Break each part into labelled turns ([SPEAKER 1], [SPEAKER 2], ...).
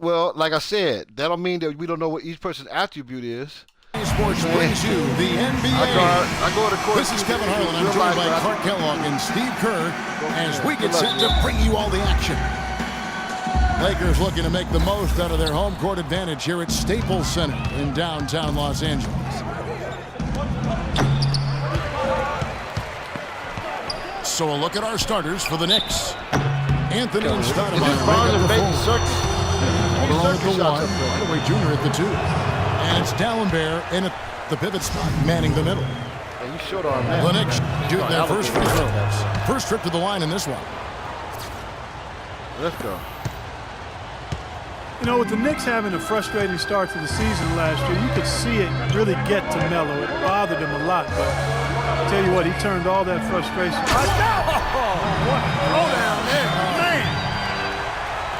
[SPEAKER 1] Well, like I said, that don't mean that we don't know what each person's attribute is.
[SPEAKER 2] Sports brings you the NBA.
[SPEAKER 1] I go to court.
[SPEAKER 2] This is Kevin Harlan. I'm joined by Clark Kellogg and Steve Kerr as we get set to bring you all the action. Lakers looking to make the most out of their home court advantage here at Staples Center in downtown Los Angeles. So a look at our starters for the Knicks. Anthony and Stoudemire right at the four. Alderone at the one. Hardaway Jr. at the two. And it's Dalembert in at the pivot spot, manning the middle.
[SPEAKER 1] Yeah, you short on that.
[SPEAKER 2] The Knicks shooting their first free throws. First trip to the line in this one.
[SPEAKER 1] Let's go.
[SPEAKER 3] You know, with the Knicks having a frustrating start to the season last year, you could see it really get to Melo. It bothered him a lot, but I'll tell you what, he turned all that frustration. What throw down there, man!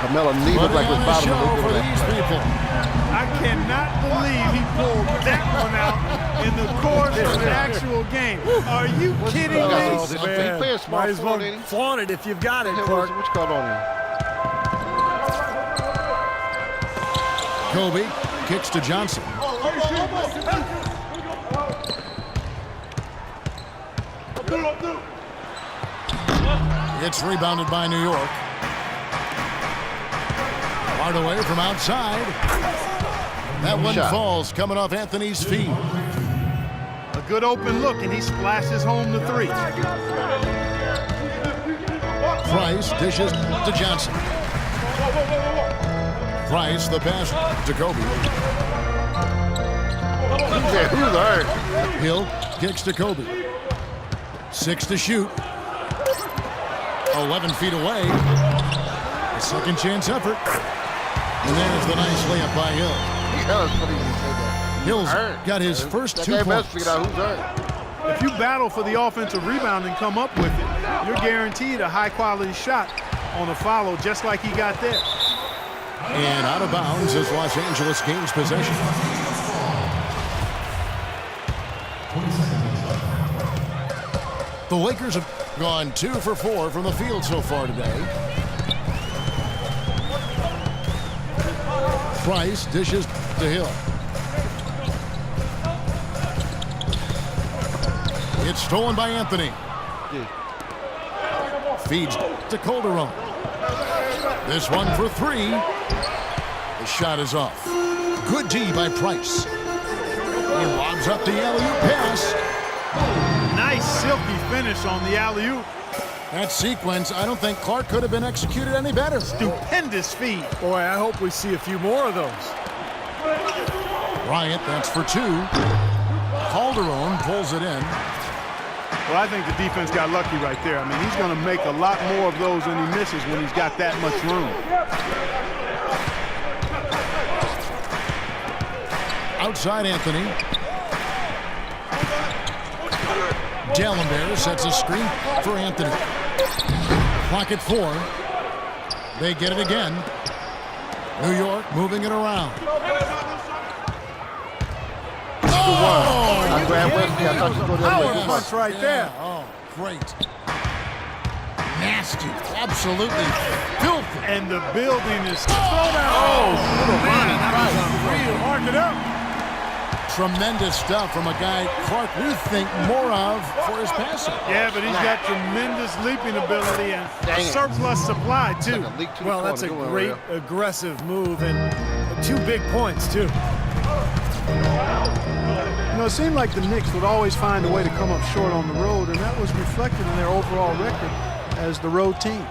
[SPEAKER 1] Carmelo knee looked like it was bothering
[SPEAKER 2] for these people.
[SPEAKER 3] I cannot believe he pulled that one out in the course of an actual game. Are you kidding me?
[SPEAKER 1] Might as well
[SPEAKER 4] flaunt it if you've got it, Clark.
[SPEAKER 1] What's going on here?
[SPEAKER 2] Kobe kicks to Johnson. It's rebounded by New York. Hardaway from outside. That one falls coming off Anthony's feet.
[SPEAKER 3] A good open look, and he splashes home the three.
[SPEAKER 2] Price dishes to Johnson. Price, the pass to Kobe.
[SPEAKER 1] Who's hurt?
[SPEAKER 2] Hill kicks to Kobe. 6 to shoot. 11 feet away. A second chance effort. And there's the nice layup by Hill. Hill's got his first 2 points.
[SPEAKER 3] If you battle for the offensive rebound and come up with it, you're guaranteed a high-quality shot on a follow just like he got there.
[SPEAKER 2] And out of bounds as Los Angeles gains possession. The Lakers have gone 2 for 4 from the field so far today. Price dishes to Hill. It's stolen by Anthony. Feeds to Calderon. This one for 3. The shot is off. Good D by Price. He lobs up the alley-oop pass.
[SPEAKER 3] Nice silky finish on the alley-oop.
[SPEAKER 2] That sequence, I don't think Clark could have been executed any better.
[SPEAKER 3] Stupendous feed.
[SPEAKER 4] Boy, I hope we see a few more of those.
[SPEAKER 2] Bryant, that's for 2. Calderon pulls it in.
[SPEAKER 3] Well, I think the defense got lucky right there. I mean, he's going to make a lot more of those than he misses when he's got that much room.
[SPEAKER 2] Outside Anthony. Dalembert sets a screen for Anthony. Clock at 4. They get it again. New York moving it around.
[SPEAKER 1] I grabbed Wesley. I thought you were
[SPEAKER 3] Power
[SPEAKER 1] going
[SPEAKER 3] punch right there.
[SPEAKER 2] Oh, great. Nasty. Absolutely filthy.
[SPEAKER 3] And the building is thrown out.
[SPEAKER 4] Man, that was unreal.
[SPEAKER 3] Mark it up.
[SPEAKER 2] Tremendous stuff from a guy Clark we think more of for his passing.
[SPEAKER 3] Yeah, but he's got tremendous leaping ability and a surplus supply, too.
[SPEAKER 4] Well, that's a great aggressive move and 2 big points, too.
[SPEAKER 3] You know, it seemed like the Knicks would always find a way to come up short on the road, and that was reflected in their overall record as the road team.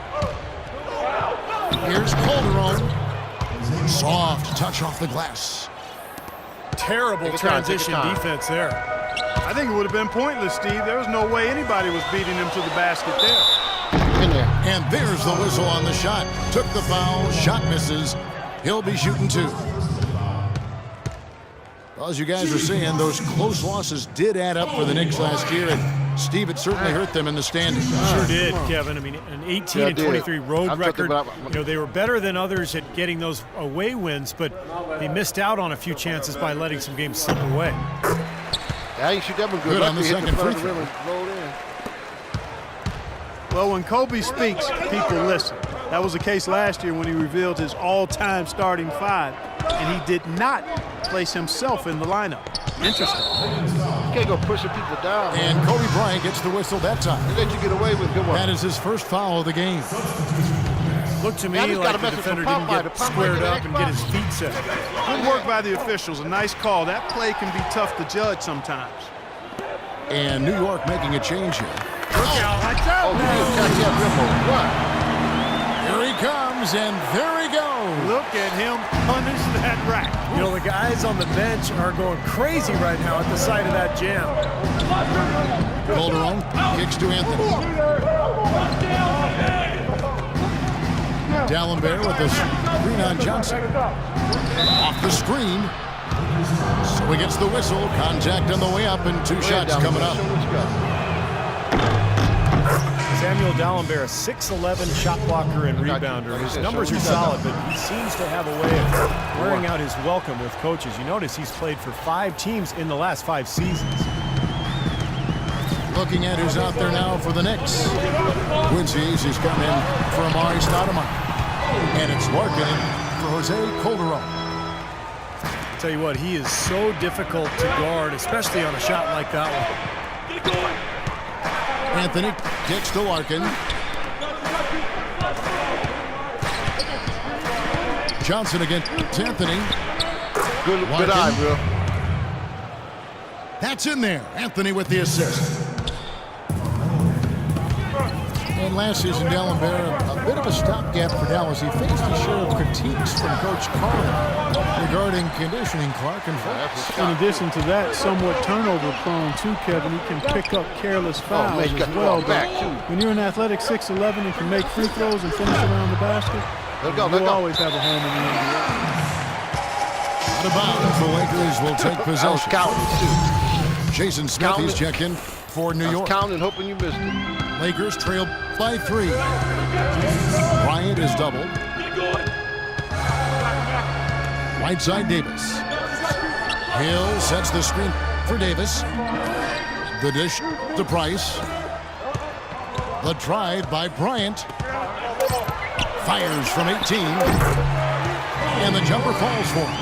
[SPEAKER 2] Here's Calderon. Soft touch off the glass.
[SPEAKER 4] Terrible transition defense there.
[SPEAKER 3] I think it would have been pointless, Steve. There was no way anybody was beating him to the basket there.
[SPEAKER 1] In there.
[SPEAKER 2] And there's the whistle on the shot. Took the foul. Shot misses. He'll be shooting 2. Well, as you guys are seeing, those close losses did add up for the Knicks last year. And Steve, it certainly hurt them in the standings.
[SPEAKER 4] Sure did, Kevin. I mean, an 18-23 road record. You know, they were better than others at getting those away wins, but they missed out on a few chances by letting some games slip away.
[SPEAKER 1] Yeah, you shoot that one
[SPEAKER 2] Good on the second free throw.
[SPEAKER 3] Well, when Kobe speaks, people listen. That was the case last year when he revealed his all-time starting 5, and he did not place himself in the lineup. Interesting.
[SPEAKER 1] You can't go pushing people down.
[SPEAKER 2] And Kobe Bryant gets the whistle that time.
[SPEAKER 1] They let you get away with good one.
[SPEAKER 2] That is his first foul of the game.
[SPEAKER 4] Looked to me like the defender didn't get squared up and get his feet set.
[SPEAKER 3] Good work by the officials. A nice call. That play can be tough to judge sometimes.
[SPEAKER 2] And New York making a change here.
[SPEAKER 4] Look out. Watch out.
[SPEAKER 1] Oh, catch that rim. What?
[SPEAKER 2] Here he comes, and there he goes.
[SPEAKER 3] Look at him punish that rack.
[SPEAKER 4] You know, the guys on the bench are going crazy right now at the sight of that jam.
[SPEAKER 2] Calderon kicks to Anthony. Dalembert with the screen on Johnson. Off the screen. So he gets the whistle. Contact on the way up, and 2 shots coming up.
[SPEAKER 4] Samuel Dalembert, a 6'11" shot blocker and rebounder. His numbers are solid, but he seems to have a way of wearing out his welcome with coaches. You notice he's played for 5 teams in the last 5 seasons.
[SPEAKER 2] Looking at who's out there now for the Knicks. Quincy Aces come in for Amari Stoudemire. And it's Larkin for Jose Calderon.
[SPEAKER 4] I'll tell you what, he is so difficult to guard, especially on a shot like that one.
[SPEAKER 2] Anthony kicks to Larkin. Johnson against Anthony.
[SPEAKER 1] Good eye, bro.
[SPEAKER 2] That's in there. Anthony with the assist. And last season, Dalembert, a bit of a stopgap for Dallas. He faced a share of critiques from Coach Carter regarding conditioning Clark and Fox.
[SPEAKER 3] In addition to that, somewhat turnover-prone too, Kevin. He can pick up careless fouls as well. But when you're an athletic 6'11" and can make free throws and finish around the basket, you'll always have a home in the NBA.
[SPEAKER 2] Out of bounds, the Lakers will take possession. Jason Smith is checked in for New York.
[SPEAKER 1] Counting, hoping you missed it.
[SPEAKER 2] Lakers trail by 3. Bryant is doubled. Whiteside Davis. Hill sets the screen for Davis. The dish to Price. The drive by Bryant. Fires from 18. And the jumper falls for him.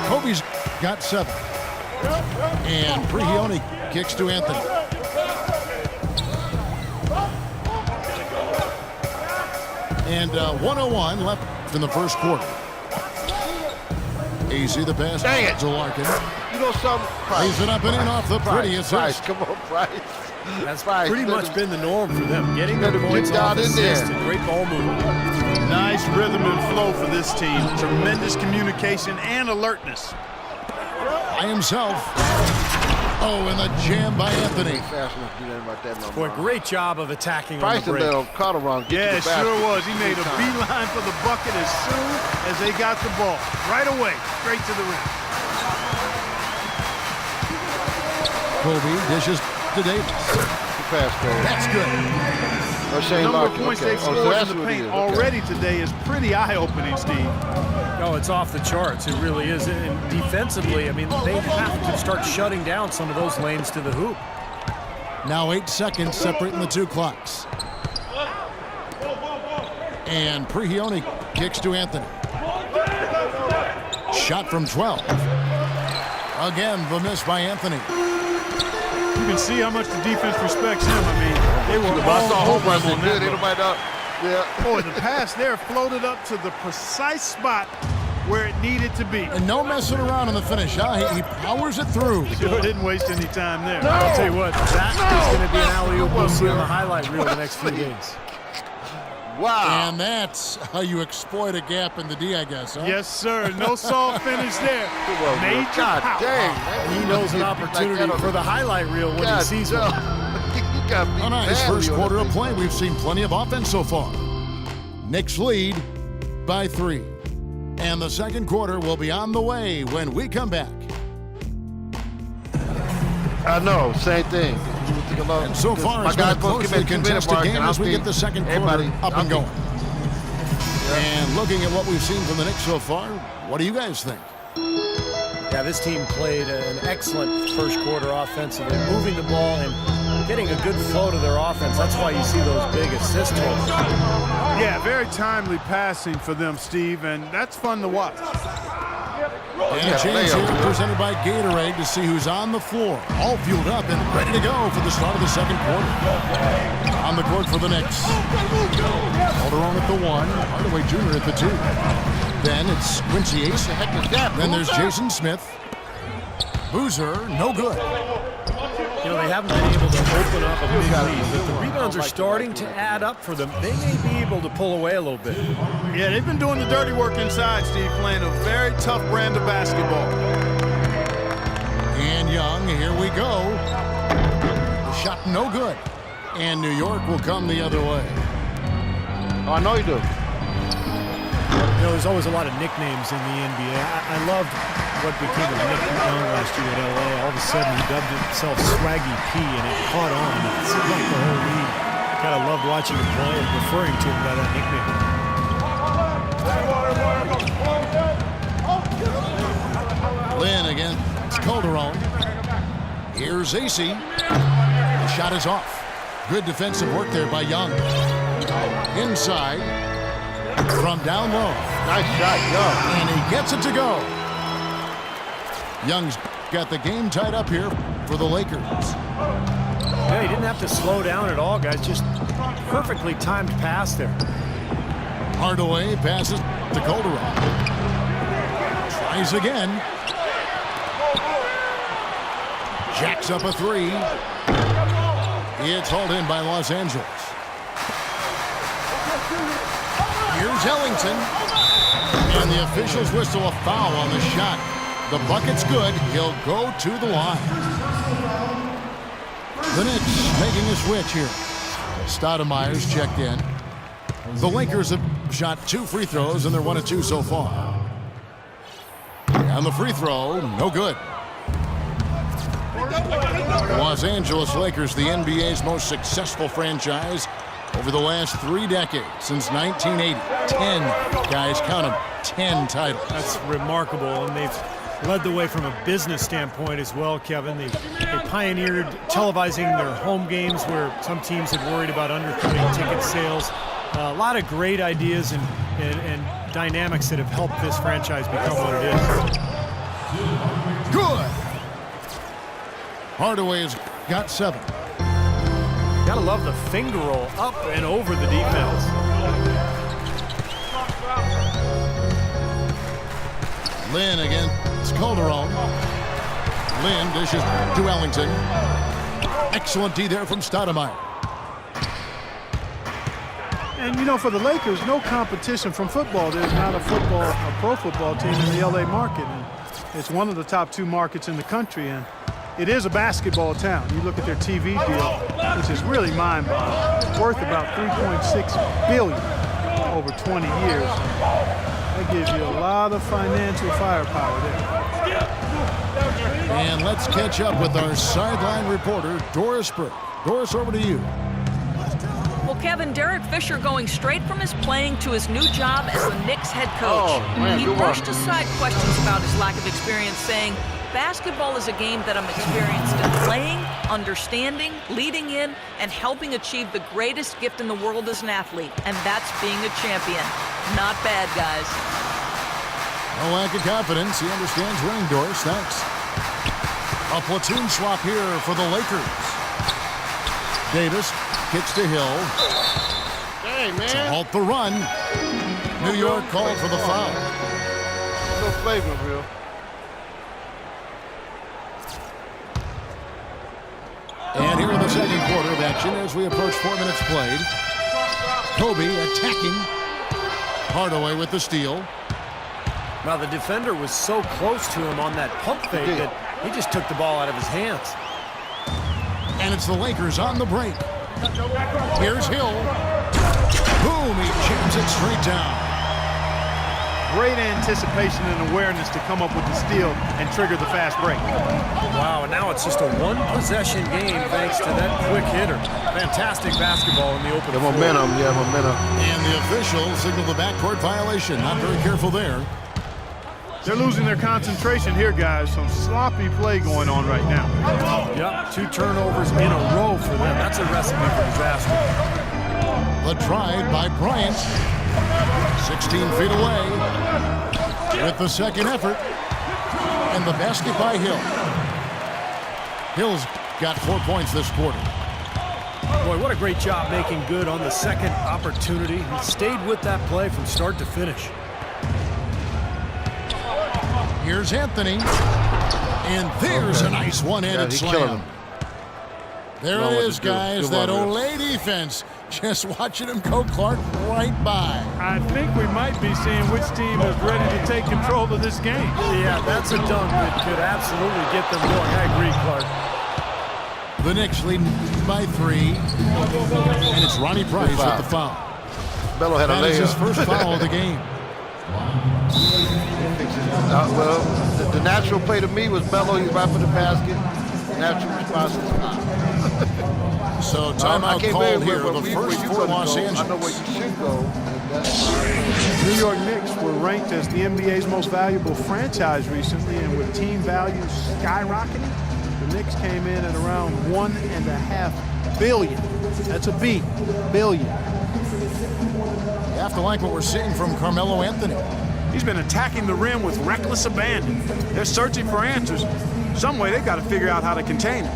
[SPEAKER 2] Kobe's got 7. And Prigioni kicks to Anthony. And 1:01 left in the first quarter. Easy the pass to Larkin.
[SPEAKER 1] You know something?
[SPEAKER 2] Lays it up and in off the prettiest.
[SPEAKER 1] Price. Come on, Price.
[SPEAKER 4] That's pretty much been the norm for them. Getting their points off assists and great ball movement.
[SPEAKER 3] Nice rhythm and flow for this team. Tremendous communication and alertness.
[SPEAKER 2] By himself. Oh, and the jam by Anthony.
[SPEAKER 1] Fast enough to do that about that no
[SPEAKER 4] Boy,
[SPEAKER 1] more.
[SPEAKER 4] great job of attacking
[SPEAKER 1] Price
[SPEAKER 4] on the break.
[SPEAKER 1] let Calderon get
[SPEAKER 3] Yeah,
[SPEAKER 1] to
[SPEAKER 3] it
[SPEAKER 1] the basket.
[SPEAKER 3] sure was. He made a beeline for the bucket as soon as they got the ball. Right away, straight to the rim.
[SPEAKER 2] Kobe dishes to Davis.
[SPEAKER 1] Good pass, Cole.
[SPEAKER 2] That's good.
[SPEAKER 1] Shane
[SPEAKER 3] Number
[SPEAKER 1] Larkin.
[SPEAKER 3] of points
[SPEAKER 1] Okay.
[SPEAKER 3] they've
[SPEAKER 1] So
[SPEAKER 3] scored
[SPEAKER 1] that's
[SPEAKER 3] in the
[SPEAKER 1] what it
[SPEAKER 3] paint
[SPEAKER 1] is.
[SPEAKER 3] already today is pretty eye-opening, Steve.
[SPEAKER 4] Oh, it's off the charts. It really is. And defensively, I mean, they have to start shutting down some of those lanes to the hoop.
[SPEAKER 2] Now 8 seconds separating the 2 clocks. And Prigioni kicks to Anthony. Shot from 12. Again, the miss by Anthony.
[SPEAKER 3] You can see how much the defense respects him. I mean, they were all over him on that.
[SPEAKER 1] Yeah.
[SPEAKER 3] Boy, the pass there floated up to the precise spot where it needed to be.
[SPEAKER 2] And no messing around in the finish, huh? He powers it through.
[SPEAKER 3] Sure didn't waste any time there.
[SPEAKER 4] I'll tell you what, that is going to be an alley-oop we'll see on the highlight reel the next few days.
[SPEAKER 1] Wow.
[SPEAKER 2] And that's how you exploit a gap in the D, I guess, huh?
[SPEAKER 3] Yes, sir. No soft finish there. Major
[SPEAKER 1] God
[SPEAKER 3] power.
[SPEAKER 1] dang.
[SPEAKER 4] He knows an opportunity for the highlight reel when he sees one.
[SPEAKER 2] A nice first quarter of play. We've seen plenty of offense so far. Knicks lead by 3. And the second quarter will be on the way when we come back.
[SPEAKER 1] I know, same thing.
[SPEAKER 2] And so far, it's been a closely contested game as we get the second quarter up and going. And looking at what we've seen from the Knicks so far, what do you guys think?
[SPEAKER 4] Yeah, this team played an excellent first quarter offensively, moving the ball and getting a good flow to their offense. That's why you see those big assist totals.
[SPEAKER 3] Yeah, very timely passing for them, Steve, and that's fun to watch.
[SPEAKER 2] And a change here presented by Gatorade to see who's on the floor. All fueled up and ready to go for the start of the second quarter. On the court for the Knicks. Calderon at the 1, Hardaway Jr. at the 2. Then it's Quincy Ace. Then there's Jason Smith. Boozer, no good.
[SPEAKER 4] You know, they haven't been able to open up a big lead, but the rebounds are starting to add up for them. They may be able to pull away a little bit.
[SPEAKER 3] Yeah, they've been doing the dirty work inside, Steve, playing a very tough brand of basketball.
[SPEAKER 2] And Young, here we go. The shot no good. And New York will come the other way.
[SPEAKER 1] Oh, I know you do.
[SPEAKER 4] You know, there's always a lot of nicknames in the NBA. I loved what became of Nick Young last year at LA. All of a sudden, he dubbed himself Swaggy P, and it caught on. It seemed like the whole league kind of loved watching him play and referring to him by that nickname.
[SPEAKER 2] Lynn again. It's Calderon. Here's AC. The shot is off. Good defensive work there by Young. Inside. From down low.
[SPEAKER 1] Nice shot, Young.
[SPEAKER 2] And he gets it to go. Young's got the game tied up here for the Lakers.
[SPEAKER 4] Yeah, he didn't have to slow down at all, guys. Just perfectly timed pass there.
[SPEAKER 2] Hardaway passes to Calderon. Tries again. Jacks up a 3. It's hauled in by Los Angeles. Here's Ellington. And the officials whistle a foul on the shot. The bucket's good. He'll go to the line. The Knicks making a switch here. Stoudemire's checked in. The Lakers have shot 2 free throws, and they're 1 of 2 so far. And the free throw, no good. The Los Angeles Lakers, the NBA's most successful franchise over the last 3 decades, since 1980. 10, guys, count them, 10 titles.
[SPEAKER 4] That's remarkable, and they've led the way from a business standpoint as well, Kevin. They pioneered televising their home games where some teams had worried about undercutting ticket sales. A lot of great ideas and dynamics that have helped this franchise become what it is.
[SPEAKER 2] Good. Hardaway's got 7.
[SPEAKER 4] Gotta love the finger roll up and over the defense.
[SPEAKER 2] Lynn again. It's Calderon. Lynn dishes to Ellington. Excellent D there from Stoudemire.
[SPEAKER 3] And, you know, for the Lakers, no competition from football. There's not a pro football team in the L.A. market. And it's one of the top 2 markets in the country. And it is a basketball town. You look at their TV deal, which is really mind-boggling. It's worth about $3.6 billion over 20 years. That gives you a lot of financial firepower there.
[SPEAKER 2] And let's catch up with our sideline reporter, Doris Burke. Doris, over to you.
[SPEAKER 5] Well, Kevin, Derek Fisher going straight from his playing to his new job as the Knicks head coach. He brushed aside questions about his lack of experience, saying, basketball is a game that I'm experienced in playing, understanding, leading in, and helping achieve the greatest gift in the world as an athlete, and that's being a champion. Not bad, guys.
[SPEAKER 2] No lack of confidence. He understands winning, Doris. Thanks. A platoon swap here for the Lakers. Davis kicks to Hill.
[SPEAKER 1] Hey, man.
[SPEAKER 2] To halt the run. New York called for the foul.
[SPEAKER 1] No flavor, real.
[SPEAKER 2] And here in the second quarter of action as we approach 4 minutes played. Kobe attacking. Hardaway with the steal.
[SPEAKER 4] Now the defender was so close to him on that pump fake that he just took the ball out of his hands.
[SPEAKER 2] And it's the Lakers on the break. Here's Hill. Boom, he jams it straight down.
[SPEAKER 3] Great anticipation and awareness to come up with the steal and trigger the fast break.
[SPEAKER 4] Wow, and now it's just a 1-possession game thanks to that quick hitter. Fantastic basketball in the open floor.
[SPEAKER 1] Momentum.
[SPEAKER 2] And the official signaled the backcourt violation. Not very careful there.
[SPEAKER 3] They're losing their concentration here, guys. Some sloppy play going on right now.
[SPEAKER 4] Yep, 2 turnovers in a row for them. That's a recipe for disaster.
[SPEAKER 2] The drive by Bryant. 16 feet away. With the second effort. And the basket by Hill. Hill's got 4 points this quarter.
[SPEAKER 4] Boy, what a great job making good on the second opportunity. He stayed with that play from start to finish.
[SPEAKER 2] Here's Anthony. And there's a nice one-handed slam. There it is, guys. That Olay defense. Just watching him go, Clark, right by.
[SPEAKER 3] I think we might be seeing which team is ready to take control of this game.
[SPEAKER 4] Yeah, that's a dunk that could absolutely get them going. I agree, Clark.
[SPEAKER 2] The Knicks lead by 3. And it's Ronnie Price with the foul.
[SPEAKER 1] Melo had a layup.
[SPEAKER 2] That is his first foul of the game.
[SPEAKER 1] Well, the natural play to me was Melo. He's right for the basket. Natural response is foul.
[SPEAKER 2] So timeout called here. The first for Los Angeles.
[SPEAKER 1] I know where you should go.
[SPEAKER 3] New York Knicks were ranked as the NBA's most valuable franchise recently, and with team values skyrocketing, the Knicks came in at around $1.5 billion. That's a B, billion.
[SPEAKER 2] You have to like what we're seeing from Carmelo Anthony.
[SPEAKER 3] He's been attacking the rim with reckless abandon. They're searching for answers. Some way they've got to figure out how to contain it.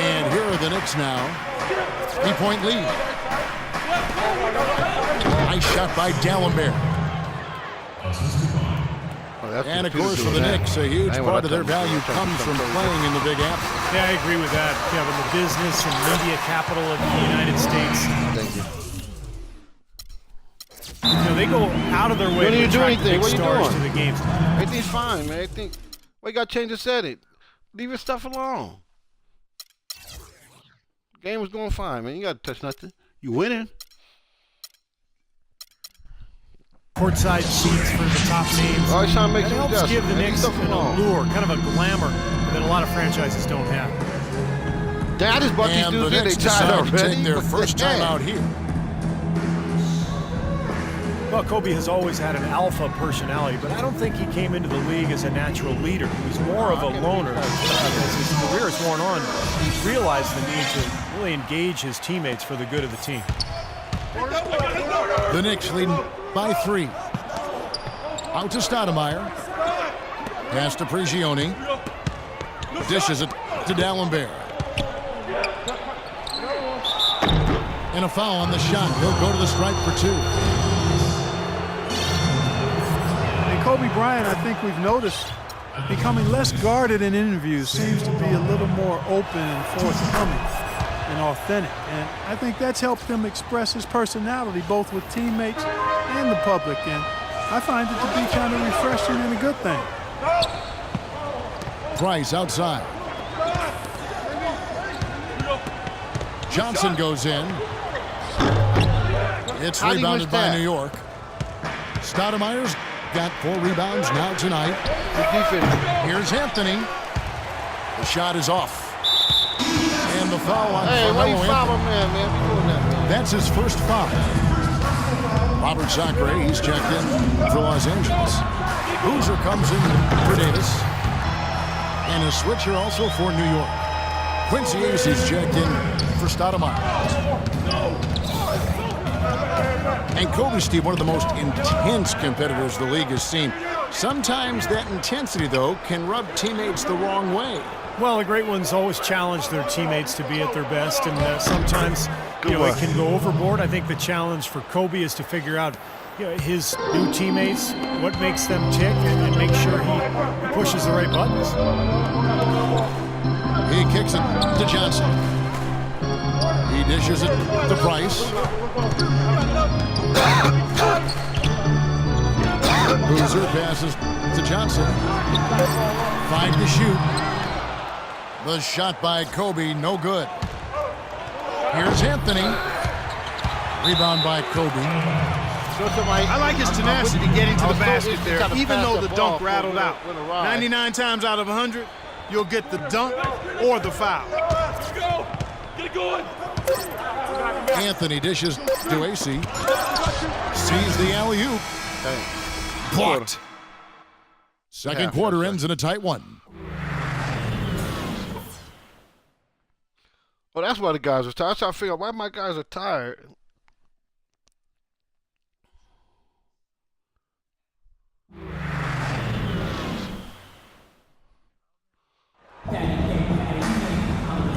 [SPEAKER 2] And here are the Knicks now. 3-point lead. Nice shot by Dalembert. And of course for the Knicks, a huge part of their value comes from playing in the Big Apple.
[SPEAKER 4] Yeah, I agree with that, Kevin. The business and media capital of the United States.
[SPEAKER 1] Thank you.
[SPEAKER 4] You know, they go out of their way to attract big stars to the games.
[SPEAKER 1] Everything's fine, man. Why you got to change the setting? Leave your stuff alone. Game was going fine, man. You got to touch nothing. You winning.
[SPEAKER 4] Courtside seats for the top names.
[SPEAKER 1] Always trying to make
[SPEAKER 4] It
[SPEAKER 1] some
[SPEAKER 4] helps give the
[SPEAKER 1] adjustments.
[SPEAKER 4] Knicks an allure, kind of a glamour that a lot of franchises don't have.
[SPEAKER 1] That is what these
[SPEAKER 2] And the
[SPEAKER 1] dudes did. They
[SPEAKER 2] Knicks
[SPEAKER 1] tied
[SPEAKER 2] decide to
[SPEAKER 1] already.
[SPEAKER 2] take their first time out here.
[SPEAKER 4] Well, Kobe has always had an alpha personality, but I don't think he came into the league as a natural leader. He's more of a loner. As his career has worn on, he's realized the need to really engage his teammates for the good of the team.
[SPEAKER 2] The Knicks lead by 3. Out to Stoudemire. Pass to Prigioni. Dishes it to Dalembert. And a foul on the shot. He'll go to the stripe for 2.
[SPEAKER 3] And Kobe Bryant, I think we've noticed, becoming less guarded in interviews, seems to be a little more open and forthcoming and authentic. And I think that's helped him express his personality both with teammates and the public. And I find it to be kind of refreshing and a good thing.
[SPEAKER 2] Price outside. Johnson goes in. It's rebounded by New York. Stoudemire's got 4 rebounds now tonight. Here's Anthony. The shot is off. And the foul on Carmelo Anthony. That's his first foul. Robert Sacre, he's checked in for Los Angeles. Boozer comes in for Davis. And a switcher also for New York. Quincy Aces checked in for Stoudemire. And Kobe, Steve, one of the most intense competitors the league has seen. Sometimes that intensity, though, can rub teammates the wrong way.
[SPEAKER 4] Well, the great ones always challenge their teammates to be at their best, and sometimes it can go overboard. I think the challenge for Kobe is to figure out his new teammates, what makes them tick, and make sure he pushes the right buttons.
[SPEAKER 2] He kicks it to Johnson. He dishes it to Price. Boozer passes to Johnson. 5 to shoot. The shot by Kobe, no good. Here's Anthony. Rebound by Kobe.
[SPEAKER 3] I like his tenacity getting to the basket there, even though the dunk rattled out. 99 times out of 100, you'll get the dunk or the foul.
[SPEAKER 6] Let's go. Get it going.
[SPEAKER 2] Anthony dishes to AC. Sees the alley-oop. Blocked. Second quarter ends in a tight one.
[SPEAKER 1] Well, that's why the guys are tired. I try to figure out why my guys are tired.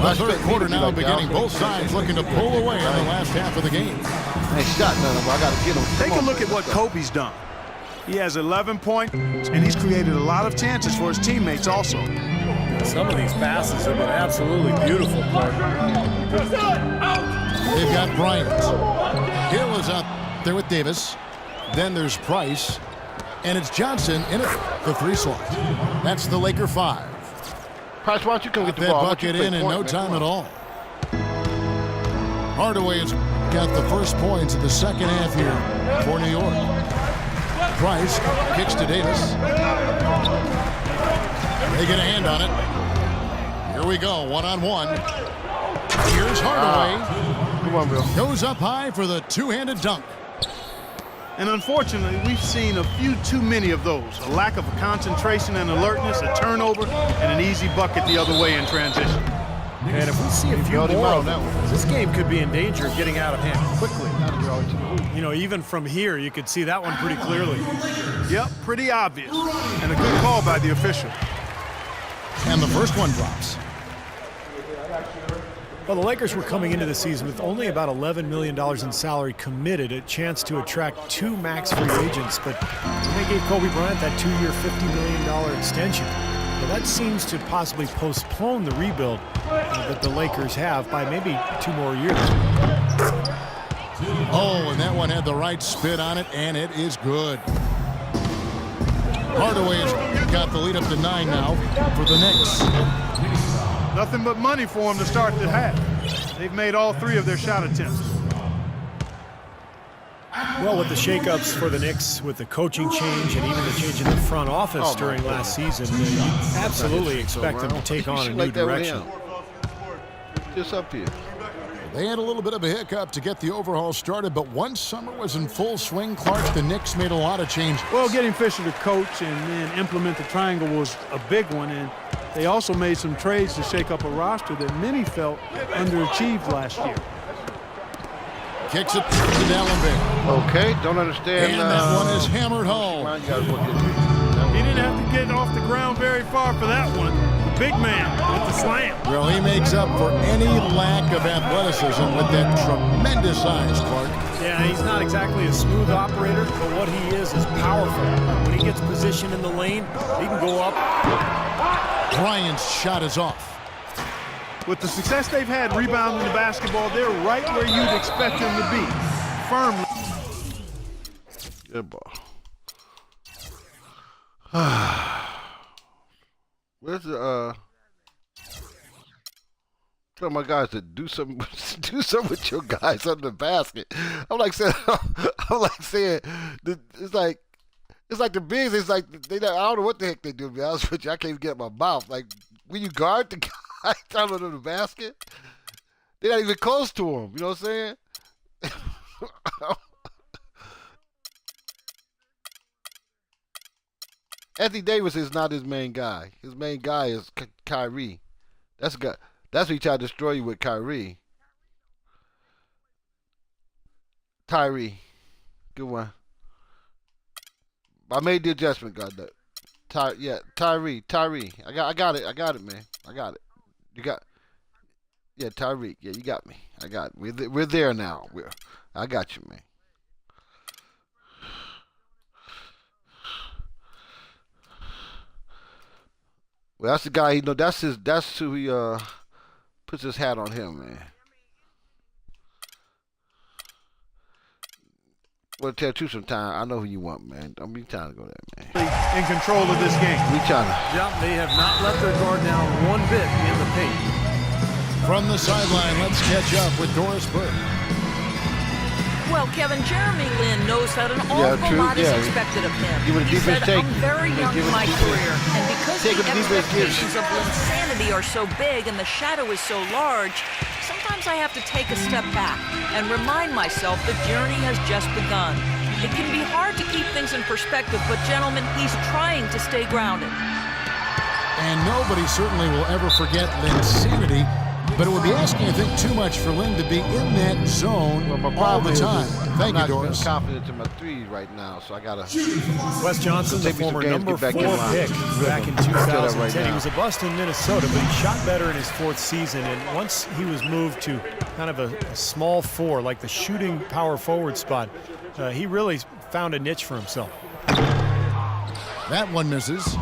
[SPEAKER 2] The third quarter now beginning. Both sides looking to pull away in the last half of the game.
[SPEAKER 1] Ain't shot none of them. I got to get them.
[SPEAKER 3] Take a look at what Kobe's done. He has 11 points, and he's created a lot of chances for his teammates also.
[SPEAKER 4] Some of these passes have been absolutely beautiful, Clark.
[SPEAKER 2] They've got Bryant. Hill is out there with Davis. Then there's Price. And it's Johnson in the 3 slot. That's the Laker 5.
[SPEAKER 1] Price, why don't you come get the
[SPEAKER 2] that
[SPEAKER 1] ball?
[SPEAKER 2] Bucket in no time at all. Hardaway has got the first points of the second half here for New York. Price kicks to Davis. They get a hand on it. Here we go, one-on-one. Here's Hardaway.
[SPEAKER 1] Come on, Bill.
[SPEAKER 2] Goes up high for the two-handed dunk.
[SPEAKER 3] And unfortunately, we've seen a few too many of those. A lack of concentration and alertness, a turnover, and an easy bucket the other way in transition.
[SPEAKER 4] And if we see a few more of them, this game could be in danger of getting out of hand quickly. You know, even from here, you could see that one pretty clearly.
[SPEAKER 3] Yep, pretty obvious. And a good call by the official.
[SPEAKER 2] And the first one drops.
[SPEAKER 4] Well, the Lakers were coming into the season with only about $11 million in salary committed, a chance to attract 2 max free agents, but they gave Kobe Bryant that 2-year, $50 million extension. Well, that seems to possibly postpone the rebuild that the Lakers have by maybe 2 more years.
[SPEAKER 2] Oh, and that one had the right spin on it, and it is good. Hardaway has got the lead up to 9 now for the Knicks.
[SPEAKER 3] Nothing but money for them to start the half. They've made all 3 of their shot attempts.
[SPEAKER 4] Well, with the shakeups for the Knicks, with the coaching change and even the change in the front office during last season, you absolutely expect them to take on a new direction.
[SPEAKER 1] Just up here.
[SPEAKER 2] They had a little bit of a hiccup to get the overhaul started, but once summer was in full swing, Clark, the Knicks made a lot of changes.
[SPEAKER 3] Well, getting Fisher to coach and then implement the triangle was a big one, and they also made some trades to shake up a roster that many felt underachieved last year.
[SPEAKER 2] Kicks it to D'Alembert.
[SPEAKER 1] Okay, don't understand.
[SPEAKER 2] And that one is hammered home.
[SPEAKER 3] He didn't have to get off the ground very far for that one. The big man with the slam.
[SPEAKER 2] Well, he makes up for any lack of athleticism with that tremendous size, Clark.
[SPEAKER 4] Yeah, he's not exactly a smooth operator, but what he is powerful. When he gets positioned in the lane, he can go up.
[SPEAKER 2] Bryant's shot is off.
[SPEAKER 3] With the success they've had rebounding the basketball, they're right where you'd expect them to be. Firmly.
[SPEAKER 1] Good ball. Where's the tell my guys to do something with your guys under the basket. I'm like saying it's like the bigs. It's like I don't know what the heck they do. To be honest with you, I can't even get my mouth. Like when you guard the guy under the basket, they're not even close to him. You know what I'm saying? Anthony Davis is not his main guy. His main guy is Kyrie. That's what he tried to destroy you with, Kyrie. Tyree. Good one. I made the adjustment, God. Tyree. I got it, man. I got it. You got. Yeah, Tyreek. Yeah, you got me. I got it. We're there now. I got you, man. Well, that's the guy. You know, that's who he puts his hat on him, man. Well, tell you sometime. I know who you want, man. Don't be trying to go there, man.
[SPEAKER 3] In control of this game.
[SPEAKER 1] We trying to.
[SPEAKER 4] Yeah, they have not let their guard down one bit in the paint.
[SPEAKER 2] From the sideline, let's catch up with Doris Burke.
[SPEAKER 5] Well, Kevin, Jeremy Lin knows that an awful lot is expected of him. He said, I'm very young in my career, and because the expectations of Linsanity are so big and the shadow is so large, sometimes I have to take a step back and remind myself the journey has just begun. It can be hard to keep things in perspective, but gentlemen, he's trying to stay grounded.
[SPEAKER 2] And nobody certainly will ever forget Linsanity. But it would be asking, I think, too much for Lin to be in that zone all the time. Thank you, Doris.
[SPEAKER 1] I'm not confident in my threes right now, so I got to...
[SPEAKER 4] Wes Johnson, the former number 4 pick back in 2010. He was a bust in Minnesota, but he shot better in his 4th season. And once he was moved to kind of a small 4, like the shooting power forward spot, he really found a niche for himself.
[SPEAKER 2] That one misses.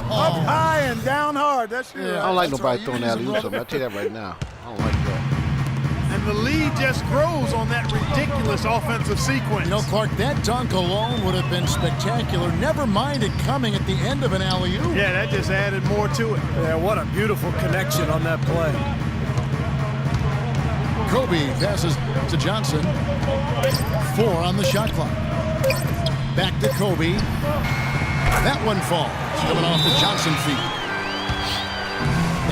[SPEAKER 3] Up high and down hard. That's
[SPEAKER 1] I don't like nobody throwing alley-oops at me. I'll tell you that right now. I don't like that.
[SPEAKER 3] And the lead just grows on that ridiculous offensive sequence.
[SPEAKER 2] You know, Clark, that dunk alone would have been spectacular. Never mind it coming at the end of an alley-oop.
[SPEAKER 3] Yeah, that just added more to it.
[SPEAKER 4] Yeah, what a beautiful connection on that play.
[SPEAKER 2] Kobe passes to Johnson. 4 on the shot clock. Back to Kobe. That one falls, coming off the Johnson feet.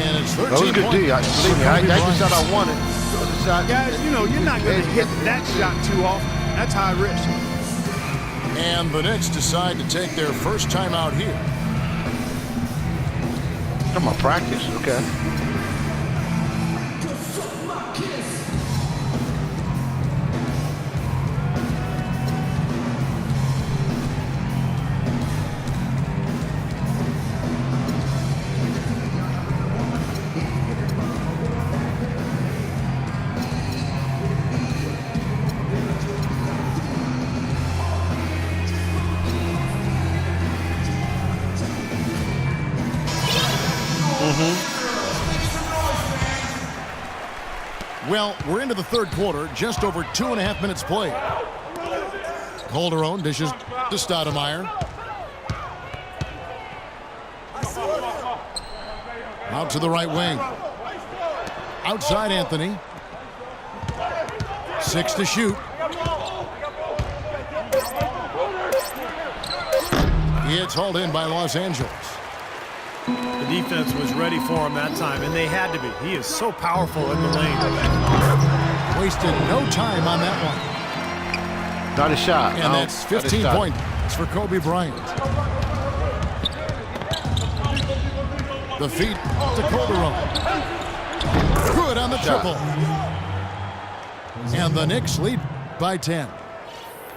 [SPEAKER 2] And it's 13
[SPEAKER 1] points. Believe me, I just thought I wanted.
[SPEAKER 3] Guys, you know, you're not going to hit that shot too often. That's high risk.
[SPEAKER 2] And the Knicks decide to take their first time out here.
[SPEAKER 1] Come on, practice, okay.
[SPEAKER 2] Well, we're into the 3rd quarter, just over 2.5 minutes played. Calderon dishes to Stoudemire. Out to the right wing. Outside Anthony. 6 to shoot. It's hauled in by Los Angeles.
[SPEAKER 4] The defense was ready for him that time, and they had to be. He is so powerful in the lane.
[SPEAKER 2] Wasted no time on that one.
[SPEAKER 1] Not a shot.
[SPEAKER 2] And that's 15 points for Kobe Bryant. The feed to Calderon. Good on the triple. And the Knicks lead by 10.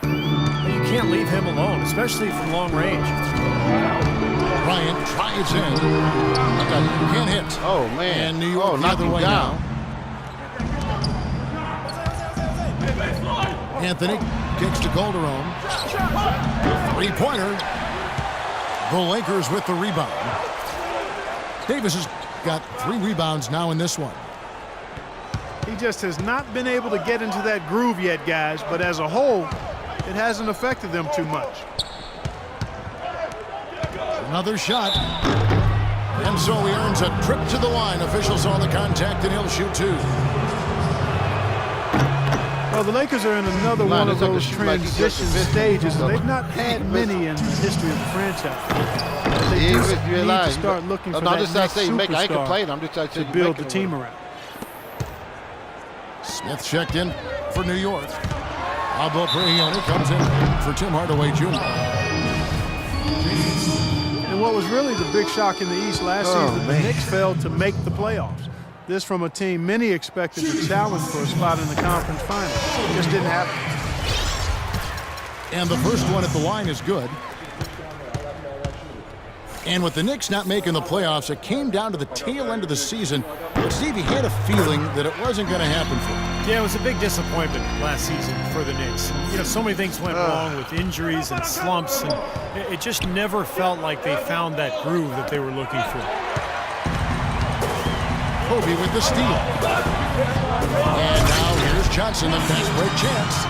[SPEAKER 4] You can't leave him alone, especially from long range.
[SPEAKER 2] Bryant tries in. Can't hit.
[SPEAKER 1] Oh, man.
[SPEAKER 2] And New York the other way
[SPEAKER 1] down.
[SPEAKER 2] now. Anthony kicks to Calderon. 3-pointer. The Lakers with the rebound. Davis has got 3 rebounds now in this one.
[SPEAKER 3] He just has not been able to get into that groove yet, guys, but as a whole, it hasn't affected them too much.
[SPEAKER 2] Another shot. And so he earns a trip to the line. Officials saw the contact, and he'll shoot 2.
[SPEAKER 3] Well, the Lakers are in another one of those transition stages, and they've not had many in the history of the franchise. They do need to start looking for that next superstar to build the team around.
[SPEAKER 2] Smith checked in for New York. Pablo Prigioni comes in for Tim Hardaway Jr.
[SPEAKER 3] And what was really the big shock in the East last season, the Knicks failed to make the playoffs. This from a team many expected to challenge for a spot in the conference finals. It just didn't happen.
[SPEAKER 2] And the first one at the line is good. And with the Knicks not making the playoffs, it came down to the tail end of the season. But Stevie had a feeling that it wasn't going to happen for him.
[SPEAKER 4] Yeah, it was a big disappointment last season for the Knicks. You know, so many things went wrong with injuries and slumps, and it just never felt like they found that groove that they were looking for.
[SPEAKER 2] Kobe with the steal. And now here's Johnson, the fast break chance.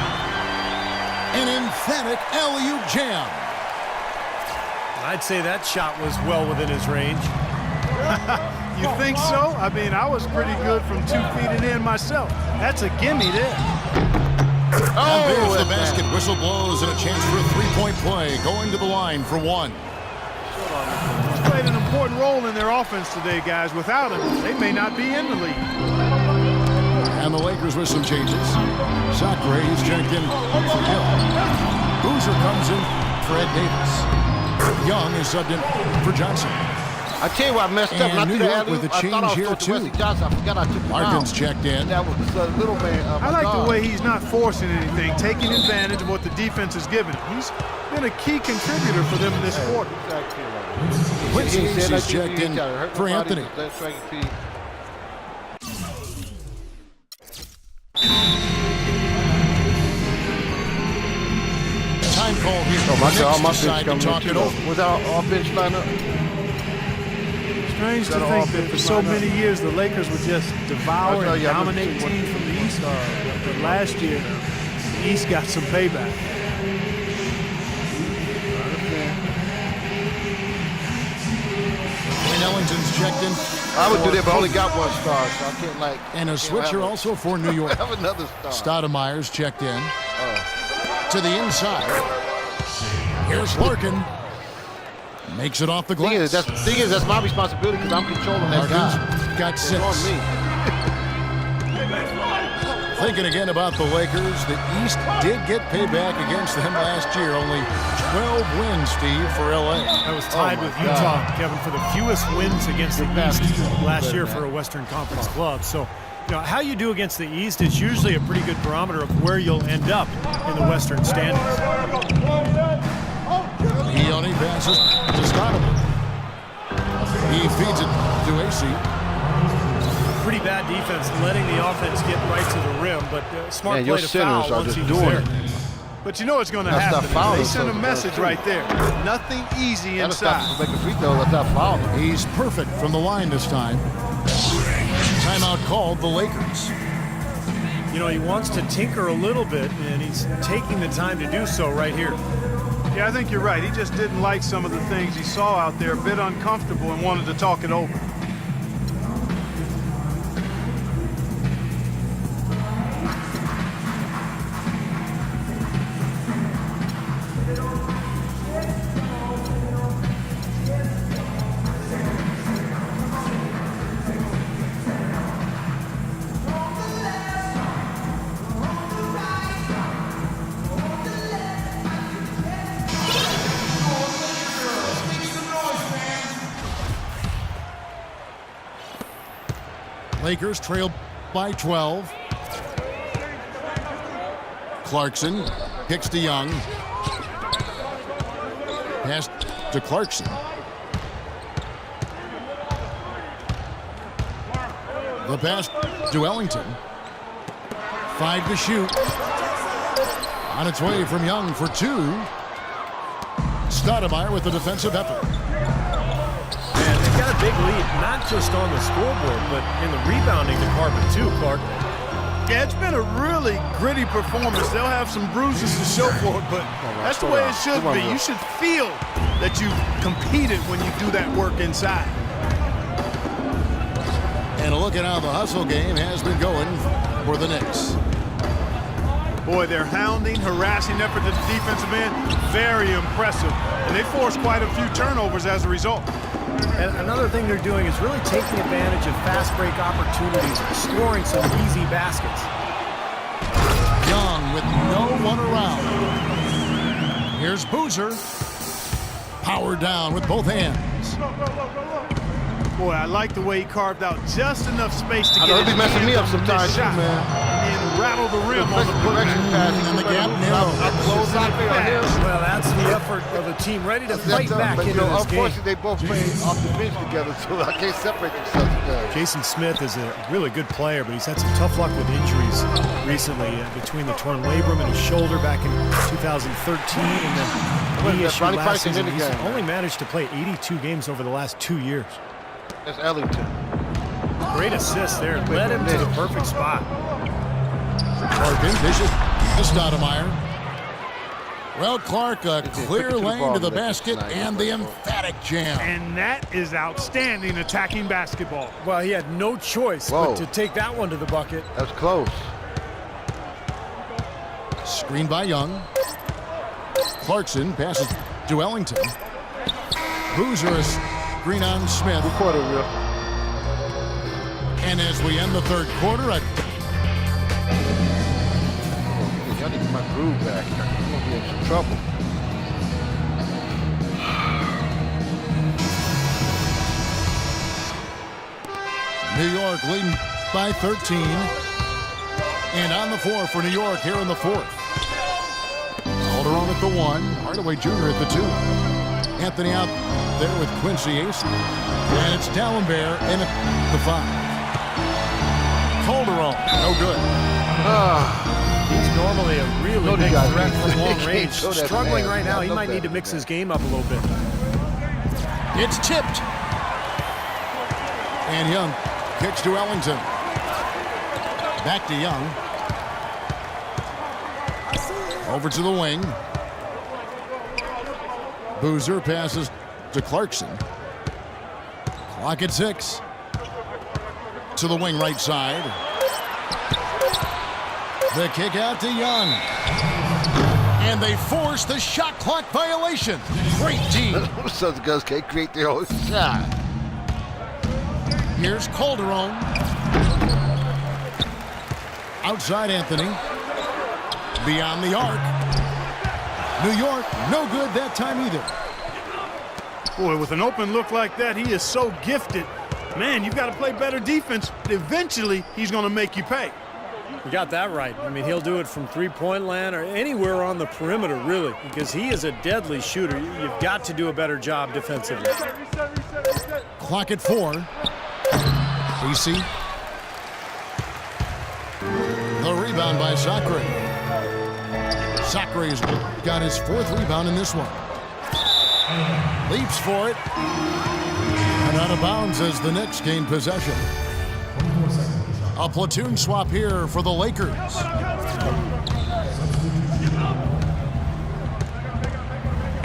[SPEAKER 2] An emphatic alley-oop jam.
[SPEAKER 4] I'd say that shot was well within his range.
[SPEAKER 3] You think so? I mean, I was pretty good from 2 feet and in myself. That's a gimme there.
[SPEAKER 2] And there's the basket. Whistle blows and a chance for a three-point play. Going to the line for one.
[SPEAKER 3] He's played an important role in their offense today, guys. Without him, they may not be in the league.
[SPEAKER 2] And the Lakers with some changes. Sacre is checked in for Hill. Boozer comes in for Ed Davis. Young is subbed in for Johnson.
[SPEAKER 1] I tell you what, I messed up.
[SPEAKER 2] And New York with a change here, too.
[SPEAKER 1] Johnson. I forgot I took him
[SPEAKER 2] Larkin's
[SPEAKER 1] out.
[SPEAKER 2] checked in.
[SPEAKER 1] That was little man.
[SPEAKER 3] I like the way he's not forcing anything, taking advantage of what the defense has given him. He's been a key contributor for them in this quarter.
[SPEAKER 2] Quincy is checked in for Anthony. Time call here.
[SPEAKER 1] Oh, my
[SPEAKER 2] The
[SPEAKER 1] God,
[SPEAKER 2] Knicks
[SPEAKER 1] my
[SPEAKER 2] decide
[SPEAKER 1] bench
[SPEAKER 2] to
[SPEAKER 1] coming
[SPEAKER 2] talk
[SPEAKER 1] in
[SPEAKER 2] it
[SPEAKER 1] too.
[SPEAKER 2] over.
[SPEAKER 1] Was our bench lineup?
[SPEAKER 3] Strange to think that for so many years the Lakers would just devour and dominate teams from the East. But last year, the East got some payback.
[SPEAKER 2] Wayne Ellington's checked in.
[SPEAKER 1] I would do that, but I only got 1 star, so I can't like.
[SPEAKER 2] And a switcher also for New York.
[SPEAKER 1] Have another star.
[SPEAKER 2] Stoudemire's checked in. To the inside. Here's Larkin. Makes it off the glass.
[SPEAKER 1] Thing is, that's my responsibility because I'm controlling that
[SPEAKER 2] Larkin's
[SPEAKER 1] guy.
[SPEAKER 2] got 6.
[SPEAKER 1] It's on me.
[SPEAKER 2] Thinking again about the Lakers, the East did get payback against them last year. Only 12 wins, Steve, for L.A.
[SPEAKER 4] That was tied with Utah, Kevin, for the fewest wins against the East last year for a Western Conference club. So, you know, how you do against the East is usually a pretty good barometer of where you'll end up in the Western standings.
[SPEAKER 2] Leone passes to Stoudemire. He feeds it to AC.
[SPEAKER 4] Pretty bad defense, letting the offense get right to the rim, but smart play to foul once he was there.
[SPEAKER 3] But you know what's going to
[SPEAKER 1] That's
[SPEAKER 3] happen.
[SPEAKER 1] not foul,
[SPEAKER 3] They
[SPEAKER 1] though,
[SPEAKER 3] send a
[SPEAKER 1] so
[SPEAKER 3] message
[SPEAKER 1] that's
[SPEAKER 3] right there. Nothing easy
[SPEAKER 1] That'll stop
[SPEAKER 3] inside.
[SPEAKER 1] you from making free throws. That's not foul.
[SPEAKER 2] He's perfect from the line this time. Timeout called the Lakers.
[SPEAKER 4] You know, he wants to tinker a little bit, and he's taking the time to do so right here.
[SPEAKER 3] Yeah, I think you're right. He just didn't like some of the things he saw out there, a bit uncomfortable, and wanted to talk it over.
[SPEAKER 2] Lakers trail by 12. Clarkson kicks to Young. Pass to Clarkson. The pass to Ellington. 5 to shoot. On its way from Young for 2. Stoudemire with the defensive effort.
[SPEAKER 4] And they've got a big lead, not just on the scoreboard, but in the rebounding department too, Clark.
[SPEAKER 3] Yeah, it's been a really gritty performance. They'll have some bruises to show for it, but that's the way it should be. You should feel that you competed when you do that work inside.
[SPEAKER 2] And a look at how the hustle game has been going for the Knicks.
[SPEAKER 3] Boy, their hounding, harassing effort at the defensive end, very impressive. And they forced quite a few turnovers as a result.
[SPEAKER 4] And another thing they're doing is really taking advantage of fast break opportunities, scoring some easy baskets.
[SPEAKER 2] Young with no one around. Here's Boozer. Powered down with both hands.
[SPEAKER 3] Boy, I like the way he carved out just enough space to get
[SPEAKER 1] He'll be
[SPEAKER 3] his
[SPEAKER 1] messing me
[SPEAKER 3] hands
[SPEAKER 1] up
[SPEAKER 3] on
[SPEAKER 1] sometimes,
[SPEAKER 3] this
[SPEAKER 1] too,
[SPEAKER 3] shot.
[SPEAKER 1] man.
[SPEAKER 3] And then rattle the rim on the
[SPEAKER 1] Direction
[SPEAKER 3] putback.
[SPEAKER 1] pass.
[SPEAKER 2] And the gap narrows.
[SPEAKER 1] Close out there on him.
[SPEAKER 4] Well, that's the effort of a team ready to fight back
[SPEAKER 1] But,
[SPEAKER 4] into this game.
[SPEAKER 1] unfortunately, they both play off the bench together, so I can't separate themselves together.
[SPEAKER 4] Jason Smith is a really good player, but he's had some tough luck with injuries recently between the torn labrum and his shoulder back in 2013 and then knee issue
[SPEAKER 1] Ronnie
[SPEAKER 4] last
[SPEAKER 1] Price in
[SPEAKER 4] season.
[SPEAKER 1] the
[SPEAKER 4] He's
[SPEAKER 1] game.
[SPEAKER 4] only managed to play 82 games over the last 2 years.
[SPEAKER 1] That's Ellington.
[SPEAKER 4] Great assist there. Led him to the perfect spot.
[SPEAKER 2] Larkin dishes to Stoudemire. Well, Clark, a clear lane to the basket and the emphatic jam.
[SPEAKER 3] And that is outstanding attacking basketball.
[SPEAKER 4] Well, he had no choice but to take that one to the bucket.
[SPEAKER 1] That's close.
[SPEAKER 2] Screen by Young. Clarkson passes to Ellington. Boozer is screen on Smith.
[SPEAKER 1] Quarter, Will.
[SPEAKER 2] And as we end the third quarter,
[SPEAKER 1] I need to get my groove back. I'm going to be in some trouble.
[SPEAKER 2] New York leading by 13. And on the floor for New York here in the fourth. Calderon at the 1. Hardaway Jr. at the 2. Anthony out there with Quincy Ace. And it's Dalembert in at the 5. Calderon, no good.
[SPEAKER 4] He's normally a really big threat from long range. Struggling right now. He might need to mix his game up a little bit.
[SPEAKER 2] It's tipped. And Young kicks to Ellington. Back to Young. Over to the wing. Boozer passes to Clarkson. Clock at 6. To the wing right side. The kick out to Young. And they force the shot clock violation. Great D.
[SPEAKER 1] Some guys can't create their own shot.
[SPEAKER 2] Here's Calderon. Outside Anthony. Beyond the arc. New York, no good that time either.
[SPEAKER 3] Boy, with an open look like that, he is so gifted. Man, you've got to play better defense. Eventually, he's going to make you pay.
[SPEAKER 4] You got that right. I mean, he'll do it from three-point land or anywhere on the perimeter, really, because he is a deadly shooter. You've got to do a better job defensively.
[SPEAKER 2] Clock at 4. AC. The rebound by Sacre. Sacre's got his 4th rebound in this one. Leaps for it. And out of bounds as the Knicks gain possession. A platoon swap here for the Lakers.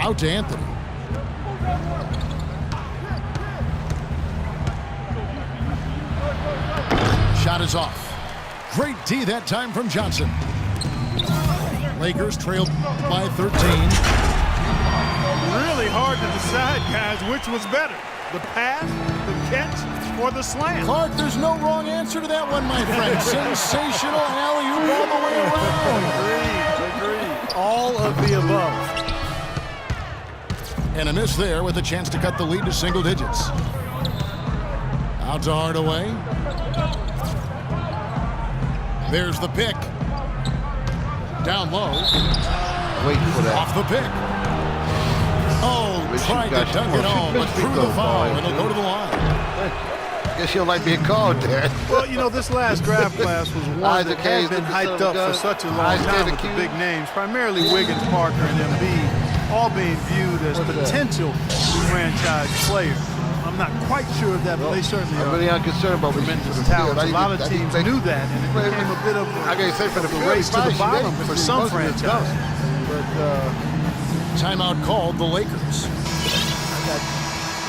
[SPEAKER 2] Out to Anthony. Shot is off. Great D that time from Johnson. Lakers trailed by 13.
[SPEAKER 3] Really hard to decide, guys, which was better. The pass, the catch, or the slam?
[SPEAKER 2] Clark, there's no wrong answer to that one, my friend. Sensational alley-oop all the way around.
[SPEAKER 3] Agreed. All of the above.
[SPEAKER 2] And a miss there with a chance to cut the lead to single digits. Out to Hardaway. There's the pick. Down low.
[SPEAKER 1] Wait for that.
[SPEAKER 2] Off the pick. Oh, tried to dunk it home, but through the foul, and it'll go to the line.
[SPEAKER 1] I guess you don't like being called there.
[SPEAKER 3] Well, you know, this last draft class was one that had been hyped up for such a long time with the big names, primarily Wiggins, Parker, and Embiid, all being viewed as potential franchise players. I'm not quite sure of that, but they certainly are.
[SPEAKER 1] I'm really unconcerned about
[SPEAKER 3] tremendous talent. A lot of teams knew that, and it became a bit of a race to the bottom for some franchises.
[SPEAKER 2] Timeout called the Lakers.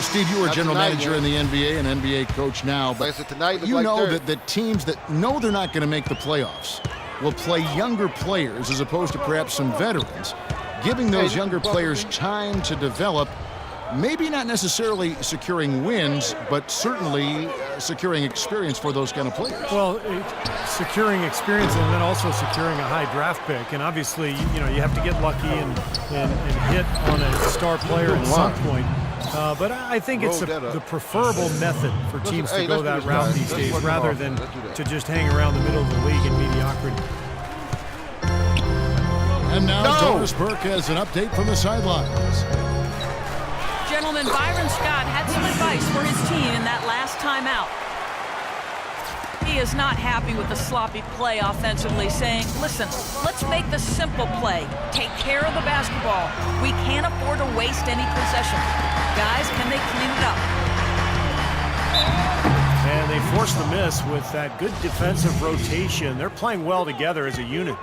[SPEAKER 2] Steve, you were general manager in the NBA and NBA coach now, but you know that the teams that know they're not going to make the playoffs will play younger players as opposed to perhaps some veterans, giving those younger players time to develop, maybe not necessarily securing wins, but certainly securing experience for those kind of players.
[SPEAKER 4] Well, securing experience and then also securing a high draft pick. And obviously, you know, you have to get lucky and hit on a star player at some point. But I think it's the preferable method for teams to go that route these days rather than to just hang around the middle of the league in mediocrity.
[SPEAKER 2] And now Jonas Burke has an update from the sidelines.
[SPEAKER 5] Gentlemen, Byron Scott had some advice for his team in that last timeout. He is not happy with the sloppy play offensively, saying, listen, let's make the simple play. Take care of the basketball. We can't afford to waste any possession. Guys, can they clean it up?
[SPEAKER 4] And they forced the miss with that good defensive rotation. They're playing well together as a unit.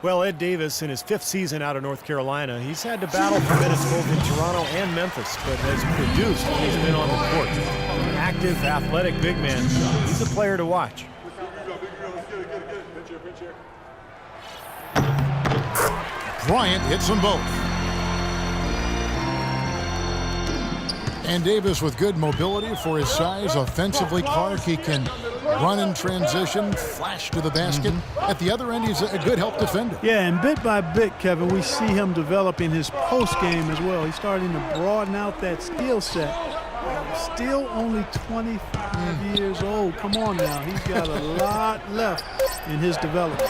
[SPEAKER 4] Well, Ed Davis, in his 5th season out of North Carolina, he's had to battle for minutes both in Toronto and Memphis, but has produced when he's been on the court. An active, athletic big man. He's a player to watch.
[SPEAKER 2] Bryant hits them both. And Davis with good mobility for his size. Offensively, Clark, he can run in transition, flash to the basket. At the other end, he's a good help defender.
[SPEAKER 3] Yeah, and bit by bit, Kevin, we see him developing his post game as well. He's starting to broaden out that skill set. Still only 25 years old. Come on now. He's got a lot left in his development.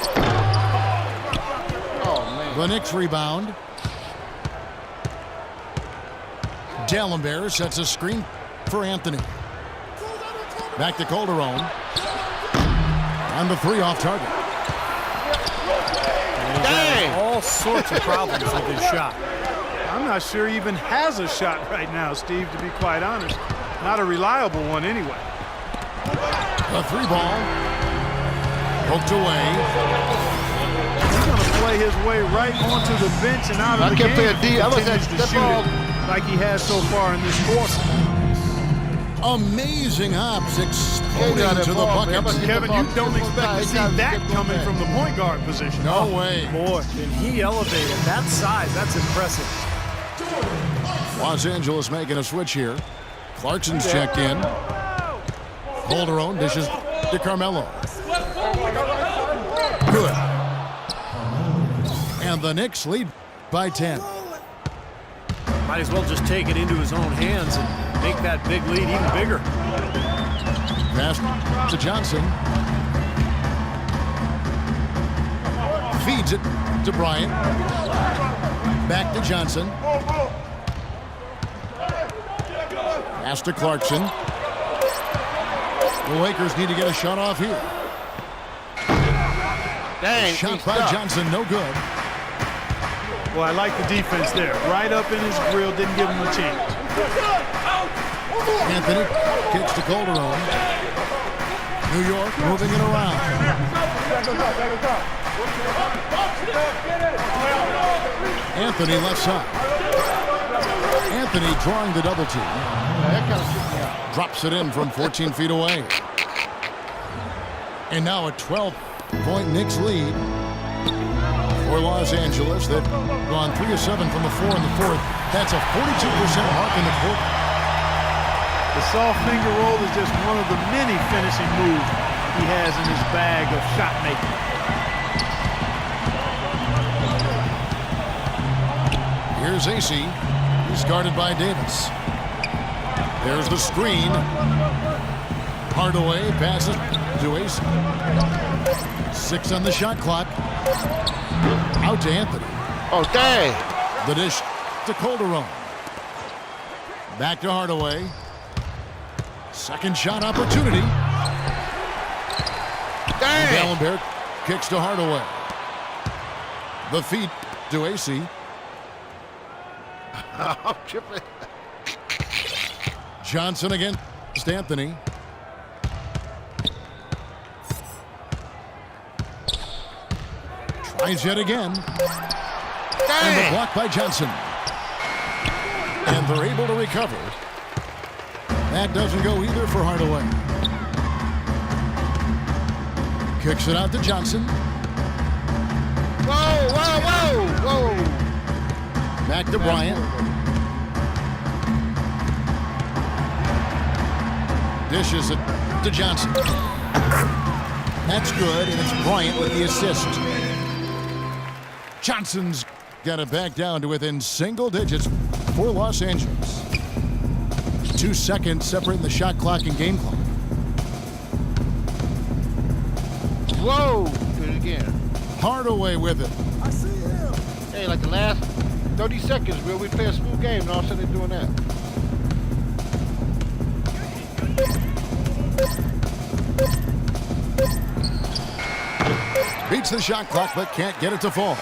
[SPEAKER 1] Oh, man.
[SPEAKER 2] The Knicks rebound. Dalembert sets a screen for Anthony. Back to Calderon. And the 3 off target.
[SPEAKER 4] Dang! All sorts of problems with his shot.
[SPEAKER 3] I'm not sure he even has a shot right now, Steve, to be quite honest. Not a reliable one anyway.
[SPEAKER 2] The 3 ball. Poked away.
[SPEAKER 3] He's going to play his way right onto the bench and out of the game.
[SPEAKER 1] I can't play a D. I look at
[SPEAKER 3] Continues to
[SPEAKER 1] that
[SPEAKER 3] shoot
[SPEAKER 1] ball.
[SPEAKER 3] it like he has so far in this quarter.
[SPEAKER 2] Amazing hops exploding
[SPEAKER 1] Yeah,
[SPEAKER 2] to the
[SPEAKER 1] ball,
[SPEAKER 2] bucket.
[SPEAKER 1] man.
[SPEAKER 3] Kevin, you don't expect to see that coming from the point guard position.
[SPEAKER 2] No way.
[SPEAKER 4] Boy, and he elevated that size. That's impressive.
[SPEAKER 2] Los Angeles making a switch here. Clarkson's checked in. Calderon dishes to Carmelo. Good. And the Knicks lead by 10.
[SPEAKER 4] Might as well just take it into his own hands and make that big lead even bigger.
[SPEAKER 2] Pass to Johnson. Feeds it to Bryant. Back to Johnson. Pass to Clarkson. The Lakers need to get a shot off here.
[SPEAKER 1] Dang.
[SPEAKER 2] Shot by Johnson, no good.
[SPEAKER 3] Well, I like the defense there. Right up in his grill, didn't give him a chance.
[SPEAKER 2] Anthony kicks to Calderon. New York moving it around. Anthony left side. Anthony drawing the double team. Drops it in from 14 feet away. And now a 12-point Knicks lead for Los Angeles. They've gone 3 of 7 from the floor in the 4th. That's a 42% mark in the quarter.
[SPEAKER 3] The soft finger roll is just one of the many finishing moves he has in his bag of shot making.
[SPEAKER 2] Here's AC. He's guarded by Davis. There's the screen. Hardaway passes to AC. 6 on the shot clock. Out to Anthony.
[SPEAKER 1] Oh, dang.
[SPEAKER 2] The dish to Calderon. Back to Hardaway. Second shot opportunity.
[SPEAKER 1] Dang.
[SPEAKER 2] Dalembert kicks to Hardaway. The feed to AC.
[SPEAKER 1] I'm tripping.
[SPEAKER 2] Johnson against Anthony. Tries yet again. And the
[SPEAKER 1] Dang.
[SPEAKER 2] block by Johnson. And they're able to recover. That doesn't go either for Hardaway. Kicks it out to Johnson.
[SPEAKER 1] Whoa, whoa, whoa, whoa.
[SPEAKER 2] Back to Bryant. Dishes it to Johnson. That's good, and it's Bryant with the assist. Johnson's got it back down to within single digits for Los Angeles. 2 seconds separating the shot clock and game clock.
[SPEAKER 1] Whoa. Do it again.
[SPEAKER 2] Hardaway with it.
[SPEAKER 1] Hey, like the last 30 seconds, Will, we play a smooth game, and all of a sudden they're doing that.
[SPEAKER 2] Beats the shot clock, but can't get it to fall.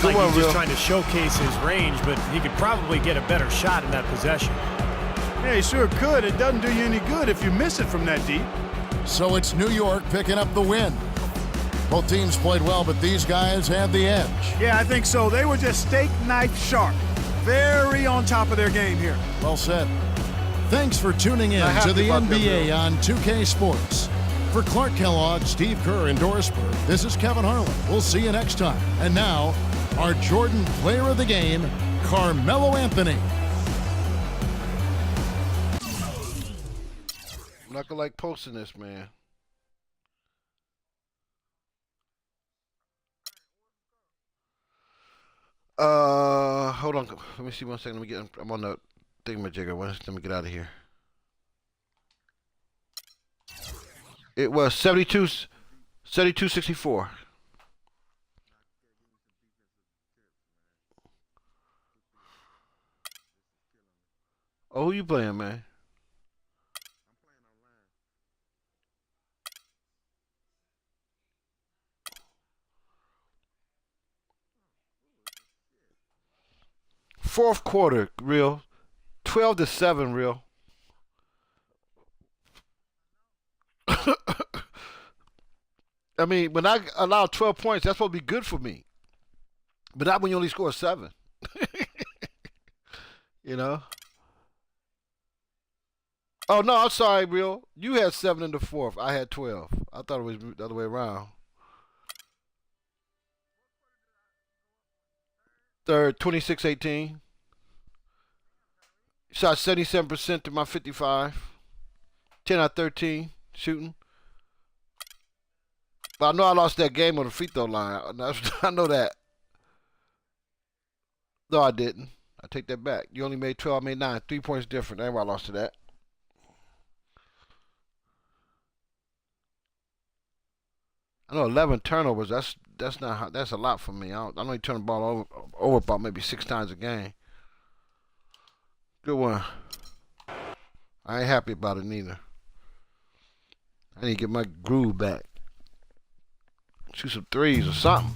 [SPEAKER 4] Like
[SPEAKER 1] on,
[SPEAKER 4] he's just
[SPEAKER 1] Will.
[SPEAKER 4] trying to showcase his range, but he could probably get a better shot in that possession.
[SPEAKER 3] Yeah, he sure could. It doesn't do you any good if you miss it from that deep.
[SPEAKER 2] So it's New York picking up the win. Both teams played well, but these guys had the edge.
[SPEAKER 3] Yeah, I think so. They were just steak knife sharp. Very on top of their game here.
[SPEAKER 2] Well said. Thanks for tuning in to the NBA on 2K Sports. For Clark Kellogg, Steve Kerr, and Doris Burke, this is Kevin Harlan. We'll see you next time. And now, our Jordan Player of the Game, Carmelo Anthony.
[SPEAKER 1] I'm not gonna like posting this, man. Hold on. Let me see 1 second. Let me get. I'm on the thingamajigger. Let me get out of here. It was 72-64. Oh, who you playing, man? Fourth quarter, real. 12-7, real. I mean, when I allow 12 points, that's supposed to be good for me. But not when you only score 7. You know? Oh, no, I'm sorry, real. You had 7 in the fourth. I had 12. I thought it was the other way around. Third, 26-18. Shot 77% to my 55. 10 out of 13 shooting. But I know I lost that game on the free throw line. I know that. No, I didn't. I take that back. You only made 12. I made 9. 3 points different. That's why I lost to that. I know 11 turnovers. That's not. That's a lot for me. I only turn the ball over about maybe 6 times a game. Good one. I ain't happy about it neither. I need to get my groove back. Shoot some threes or something.